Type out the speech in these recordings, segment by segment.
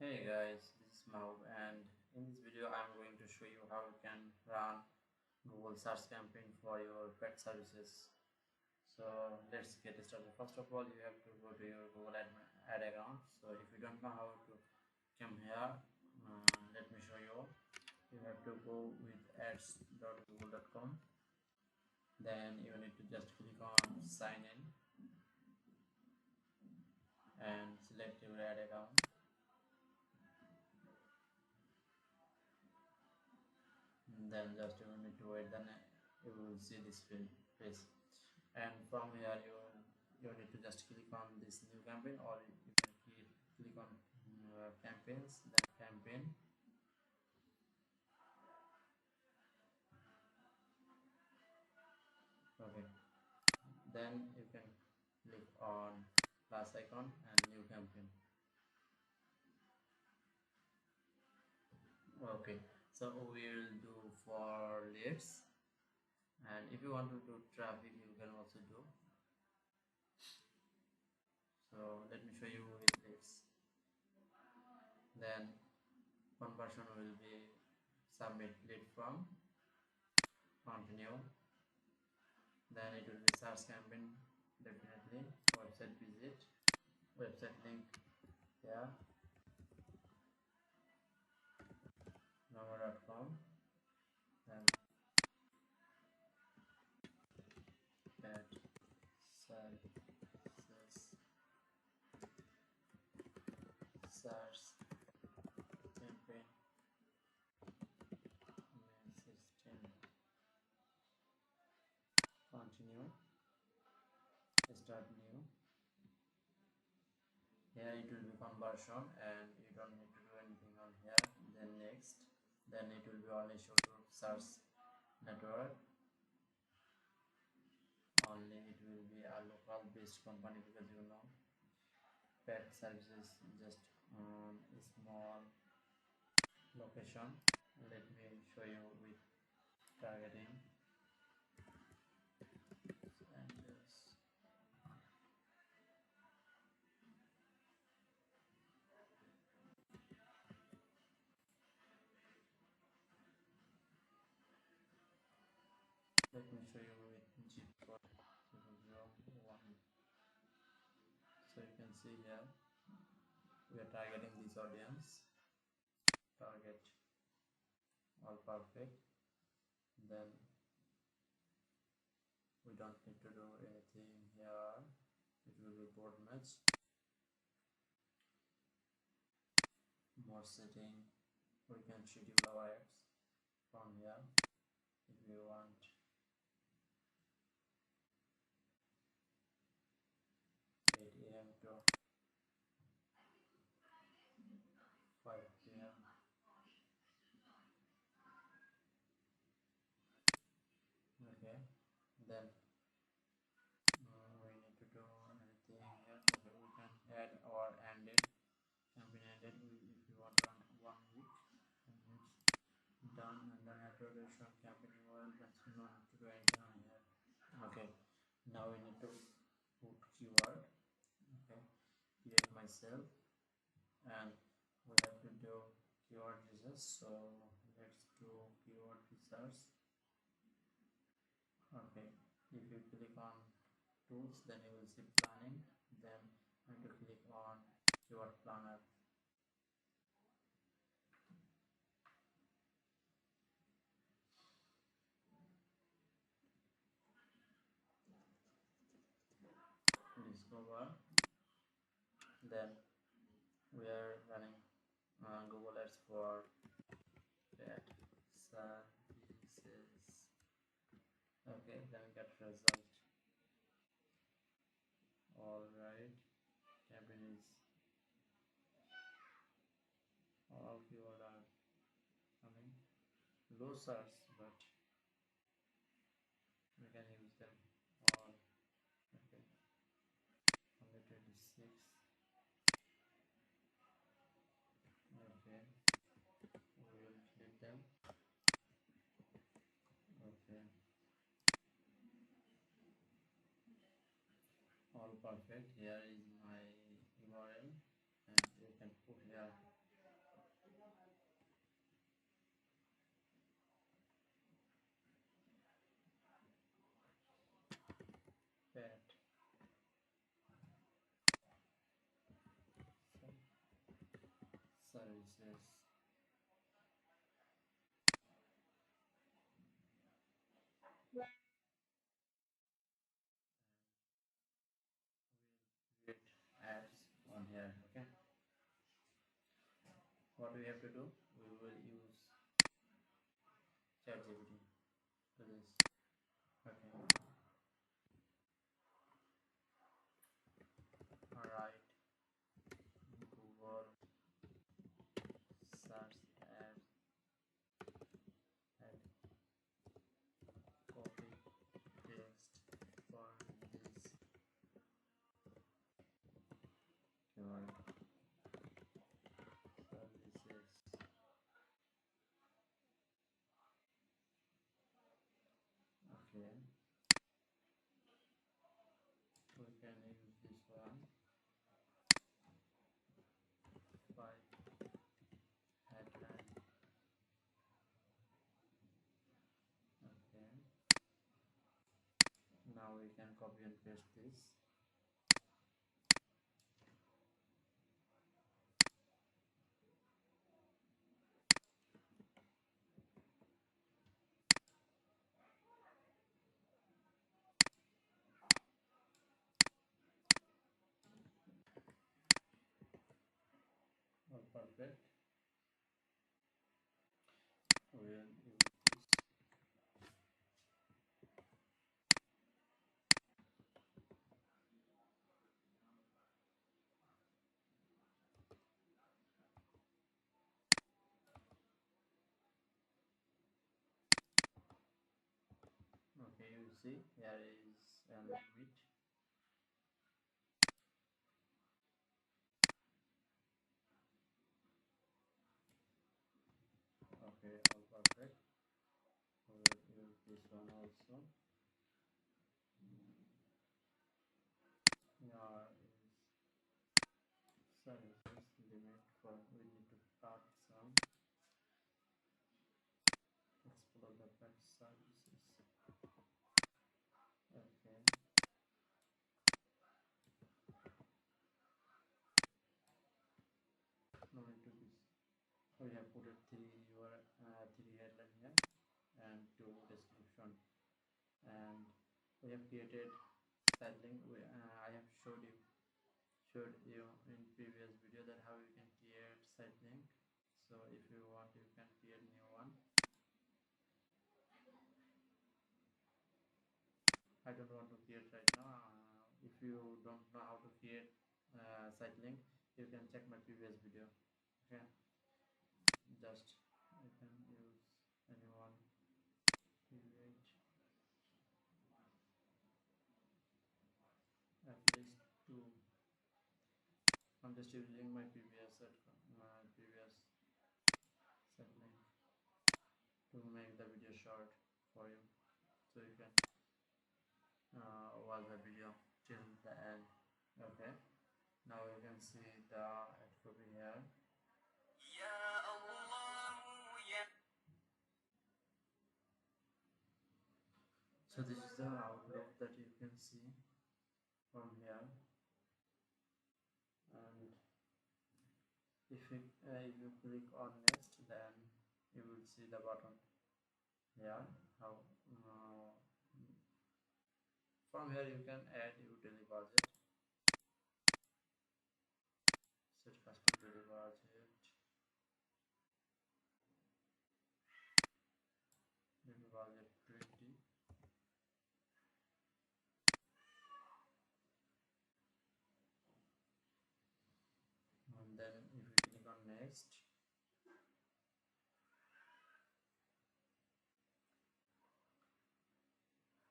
Hey guys, this is Mahbub, and in this video I'm going to show you how you can run Google search campaign for your pet services. So let's get started. First of all, you have to go to your Google ad account. So if you don't know how to come here, let me show you. You have to go with ads.google.com. Then you need to just click on sign in and select your ad account. Then just you need to wait, then you will see this page, and from here you need to just click on this new campaign, or you can click on campaigns, then campaign. Okay, then you can click on plus icon and new campaign. Okay, so we will do for leads, and if you want to do traffic you can also do. So let me show you with leads. Then one person will be submit lead form, continue. Then it will be search campaign, definitely website visit, website link here, number.com, then pet services search campaign message 10, continue, start new. Here it will be conversion and you don't need to do anything on here. Then next, then it will be only show to search network, only it will be a local based company, because pet services just a small location. Let me show you with targeting. And just let me show you with zip code 001. So you can see here we are targeting this audience. Target all perfect. Then we don't need to do anything here. It will be board match, more setting. We can schedule our ads from here if we want 8 a.m. to 5 p.m. Okay, then we need to do anything here. Okay, we can add or end it. Campaign ended if you want to run 1 week, and it's done. And then after the short campaign URL, that's not to do anything on here. Okay, now we need to put keyword. Okay, create myself, and we have to do keyword research. So let's do keyword research. Okay, if you click on tools, then you will see planning, then you have to click on keyword planner. Discover. Then we are running Google Ads for pet services. Okay, then get result. All right, campaign is all keyword are coming. Low search, but we can use them all. Okay, 126. Okay, we will delete them. Okay, all perfect. Here is my URL, and you can put here services. We'll create ads on here. Okay, what we have to do, we will use ChatGPT to this. Okay, all right. Google search ads and copy text for this keyword services. Okay, we can use this one. By headline. Okay, now we can copy and paste this. All perfect. We will use this. Okay, you see here is a limit. Okay, all perfect. We will use this one also. Here is services limit for we need to start some explore the pet services. Okay, now into this. We have put it three headline here and two description, and we have created site link. I have showed you in previous video that how you can create site link. So if you want, you can create new one. I don't want to create right now. If you don't know how to create site link, you can check my previous video. Okay, just you can use anyone, create at least two. I'm just using my previous site link to make the video short for you, so you can watch the video till the end. Okay, now you can see the ad copy here. So this is the outlook that you can see from here, and if you click on next, then you will see the button here. How from here you can add your daily budget, set custom daily budget 20, and then if you click on next,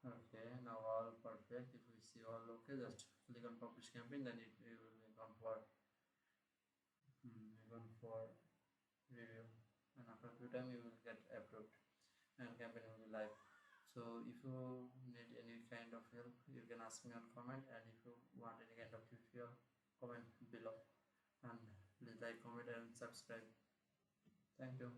okay, now all perfect. If we see all okay, just click on publish campaign, then it will be gone for review, and after few time you will get approved and campaign will be live. So if you need any kind of help, you can ask me on comment, and if you want any kind of tutorial, comment below, and please like, comment and subscribe. Thank you.